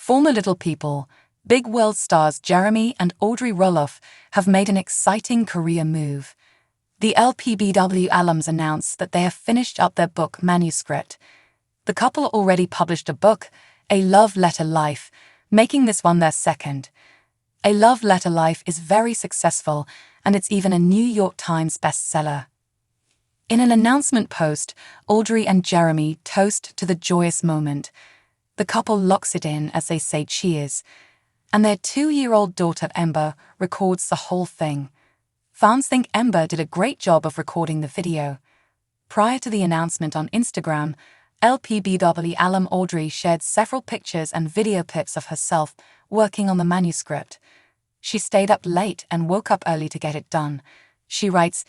Former Little People, Big World stars Jeremy and Audrey Roloff have made an exciting career move. The LPBW Alums announced that they have finished up their book manuscript. The couple already published a book, A Love Letter Life, making this one their second. A Love Letter Life is very successful, and it's even a New York Times bestseller. In an announcement post, Audrey and Jeremy toast to the joyous moment. The couple locks it in as they say cheers, and their 2-year-old daughter Ember records the whole thing. Fans think Ember did a great job of recording the video. Prior to the announcement on Instagram, LPBW alum Audrey shared several pictures and video clips of herself working on the manuscript. She stayed up late and woke up early to get it done. She writes,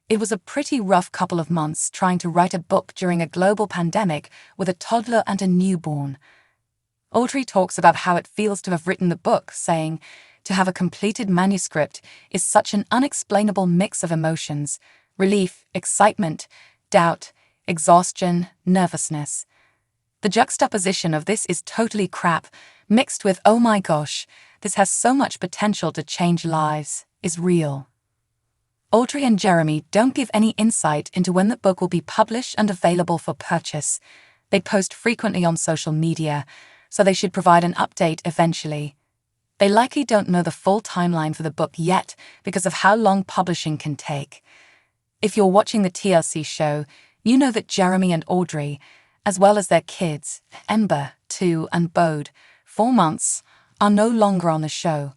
"It was a pretty rough couple of months trying to write a book during a global pandemic with a toddler and a newborn." Audrey talks about how it feels to have written the book, saying, "To have a completed manuscript is such an unexplainable mix of emotions: relief, excitement, doubt, exhaustion, nervousness. The juxtaposition of this is totally crap, mixed with oh my gosh, this has so much potential to change lives, is real." Audrey and Jeremy don't give any insight into when the book will be published and available for purchase. They post frequently on social media, so they should provide an update eventually. They likely don't know the full timeline for the book yet because of how long publishing can take. If you're watching the TLC show, you know that Jeremy and Audrey, as well as their kids, Ember, 2, and Bode, 4 months, are no longer on the show.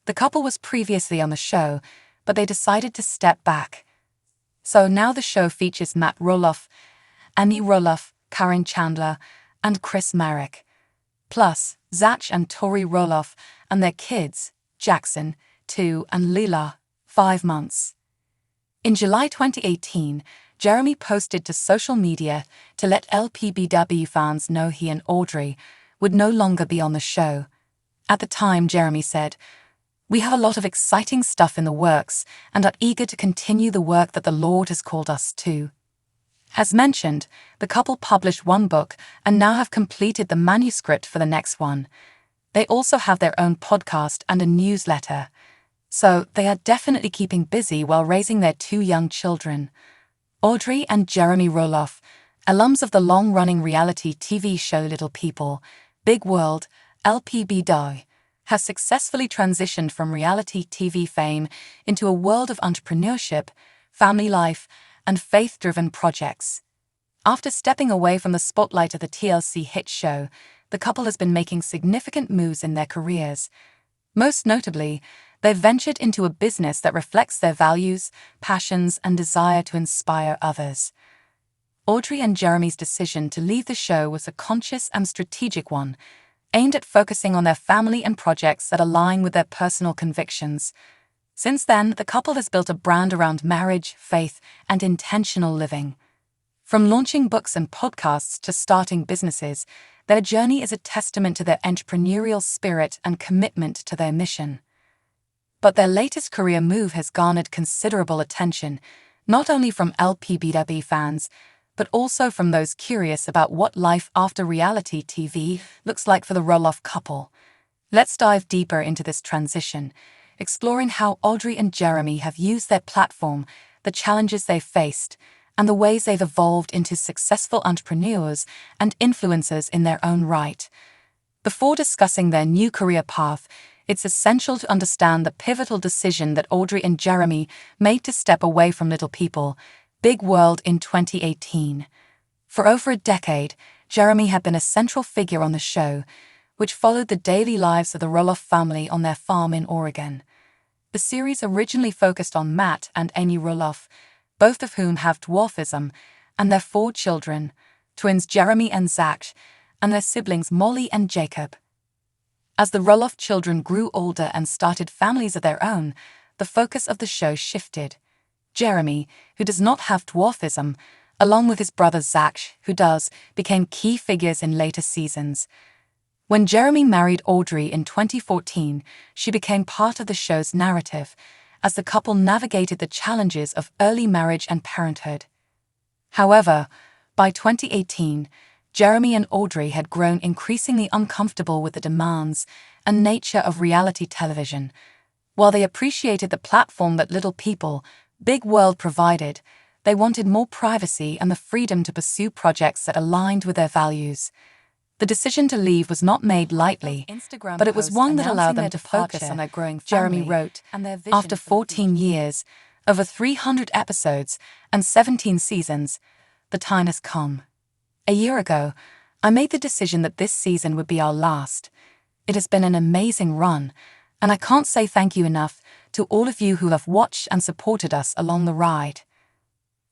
The couple was previously on the show, but they decided to step back. So now the show features Matt Roloff, Amy Roloff, Karen Chandler, and Chris Marek. Plus, Zach and Tori Roloff and their kids, Jackson, 2, and Lila, 5 months. In July 2018, Jeremy posted to social media to let LPBW fans know he and Audrey would no longer be on the show. At the time, Jeremy said, "We have a lot of exciting stuff in the works and are eager to continue the work that the Lord has called us to." As mentioned, the couple published one book and now have completed the manuscript for the next one. They also have their own podcast and a newsletter. So they are definitely keeping busy while raising their 2 young children. Audrey and Jeremy Roloff, alums of the long-running reality TV show Little People, Big World, LPBW, have successfully transitioned from reality TV fame into a world of entrepreneurship, family life, and faith-driven projects. After stepping away from the spotlight of the TLC hit show, the couple has been making significant moves in their careers. Most notably, they've ventured into a business that reflects their values, passions, and desire to inspire others. Audrey and Jeremy's decision to leave the show was a conscious and strategic one, aimed at focusing on their family and projects that align with their personal convictions. Since then, the couple has built a brand around marriage, faith, and intentional living. From launching books and podcasts to starting businesses, their journey is a testament to their entrepreneurial spirit and commitment to their mission. But their latest career move has garnered considerable attention, not only from LPBW fans, but also from those curious about what life after reality TV looks like for the Roloff couple. Let's dive deeper into this transition, exploring how Audrey and Jeremy have used their platform, the challenges they've faced, and the ways they've evolved into successful entrepreneurs and influencers in their own right. Before discussing their new career path, it's essential to understand the pivotal decision that Audrey and Jeremy made to step away from Little People, Big World in 2018. For over a decade, Jeremy had been a central figure on the show, which followed the daily lives of the Roloff family on their farm in Oregon. The series originally focused on Matt and Amy Roloff, both of whom have dwarfism, and their 4 children, twins Jeremy and Zach, and their siblings Molly and Jacob. As the Roloff children grew older and started families of their own, the focus of the show shifted. Jeremy, who does not have dwarfism, along with his brother Zach, who does, became key figures in later seasons. When Jeremy married Audrey in 2014, she became part of the show's narrative, as the couple navigated the challenges of early marriage and parenthood. However, by 2018, Jeremy and Audrey had grown increasingly uncomfortable with the demands and nature of reality television. While they appreciated the platform that Little People, Big World provided, they wanted more privacy and the freedom to pursue projects that aligned with their values. The decision to leave was not made lightly, but it was one that allowed them to focus on their growing family. Jeremy wrote, "After 14 years, over 300 episodes, and 17 seasons, the time has come. A year ago, I made the decision that this season would be our last. It has been an amazing run, and I can't say thank you enough to all of you who have watched and supported us along the ride."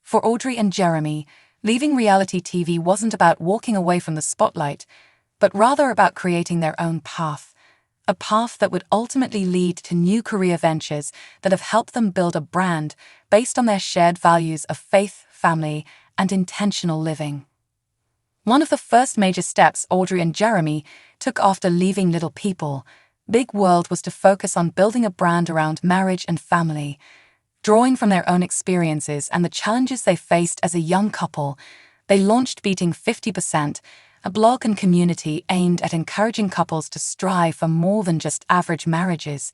For Audrey and Jeremy, leaving reality TV wasn't about walking away from the spotlight, but rather about creating their own path, a path that would ultimately lead to new career ventures that have helped them build a brand based on their shared values of faith, family, and intentional living. One of the first major steps Audrey and Jeremy took after leaving Little People, Big World, was to focus on building a brand around marriage and family. Drawing from their own experiences and the challenges they faced as a young couple, they launched Beating 50%, a blog and community aimed at encouraging couples to strive for more than just average marriages.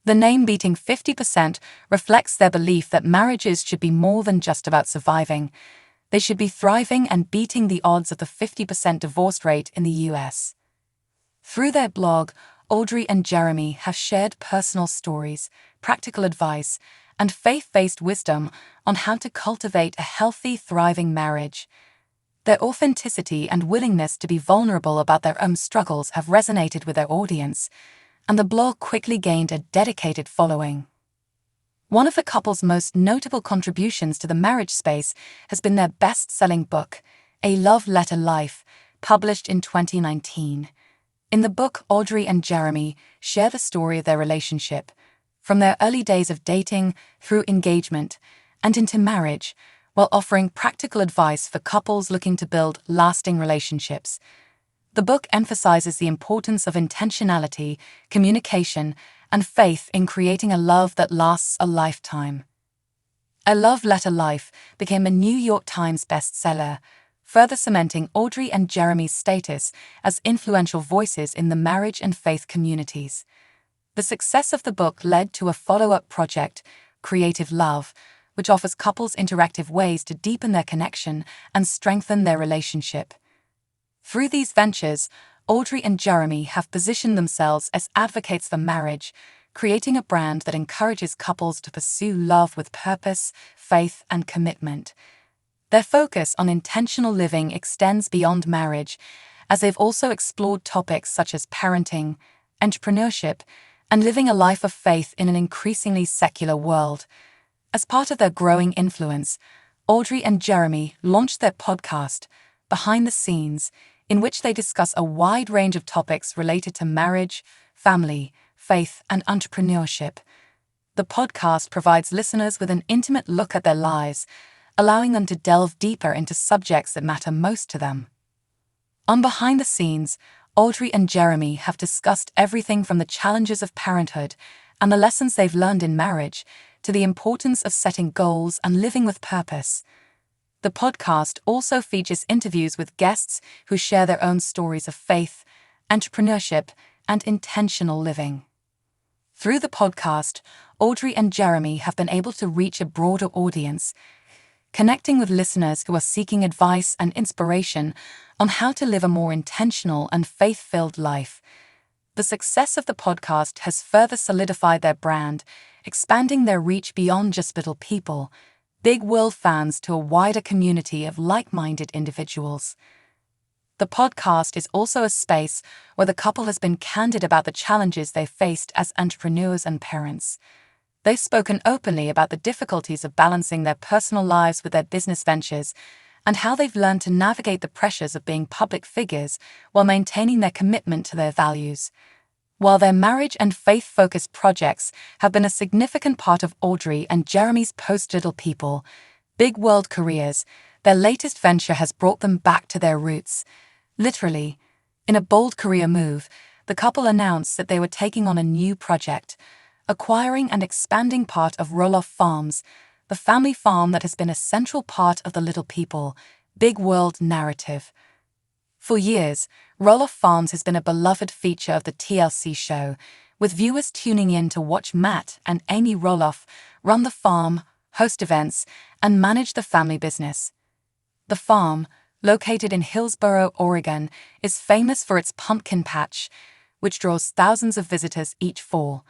The name Beating 50% reflects their belief that marriages should be more than just about surviving. They should be thriving and beating the odds of the 50% divorce rate in the US. Through their blog, Audrey and Jeremy have shared personal stories, practical advice, and faith-based wisdom on how to cultivate a healthy, thriving marriage. Their authenticity and willingness to be vulnerable about their own struggles have resonated with their audience, and the blog quickly gained a dedicated following. One of the couple's most notable contributions to the marriage space has been their best-selling book, A Love Letter Life, published in 2019. In the book, Audrey and Jeremy share the story of their relationship, from their early days of dating through engagement and into marriage, while offering practical advice for couples looking to build lasting relationships. The book emphasizes the importance of intentionality, communication, and faith in creating a love that lasts a lifetime. A Love Letter Life became a New York Times bestseller, further cementing Audrey and Jeremy's status as influential voices in the marriage and faith communities. The success of the book led to a follow-up project, Creative Love, which offers couples interactive ways to deepen their connection and strengthen their relationship. Through these ventures, Audrey and Jeremy have positioned themselves as advocates for marriage, creating a brand that encourages couples to pursue love with purpose, faith, and commitment. Their focus on intentional living extends beyond marriage, as they've also explored topics such as parenting, entrepreneurship, and living a life of faith in an increasingly secular world. As part of their growing influence, Audrey and Jeremy launched their podcast, Behind the Scenes, in which they discuss a wide range of topics related to marriage, family, faith, and entrepreneurship. The podcast provides listeners with an intimate look at their lives, allowing them to delve deeper into subjects that matter most to them. On Behind the Scenes, Audrey and Jeremy have discussed everything from the challenges of parenthood and the lessons they've learned in marriage to the importance of setting goals and living with purpose. The podcast also features interviews with guests who share their own stories of faith, entrepreneurship, and intentional living. Through the podcast, Audrey and Jeremy have been able to reach a broader audience, connecting with listeners who are seeking advice and inspiration on how to live a more intentional and faith-filled life. The success of the podcast has further solidified their brand, expanding their reach beyond just Little People, Big World fans to a wider community of like-minded individuals. The podcast is also a space where the couple has been candid about the challenges they've faced as entrepreneurs and parents. They've spoken openly about the difficulties of balancing their personal lives with their business ventures and how they've learned to navigate the pressures of being public figures while maintaining their commitment to their values. While their marriage and faith-focused projects have been a significant part of Audrey and Jeremy's post-Little People, Big World careers, their latest venture has brought them back to their roots. Literally, in a bold career move, the couple announced that they were taking on a new project, acquiring and expanding part of Roloff Farms, the family farm that has been a central part of the Little People, Big World narrative. For years, Roloff Farms has been a beloved feature of the TLC show, with viewers tuning in to watch Matt and Amy Roloff run the farm, host events, and manage the family business. The farm, located in Hillsboro, Oregon, is famous for its pumpkin patch, which draws thousands of visitors each fall.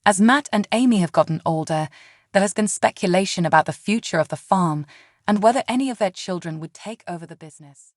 As Matt and Amy have gotten older, there has been speculation about the future of the farm and whether any of their children would take over the business.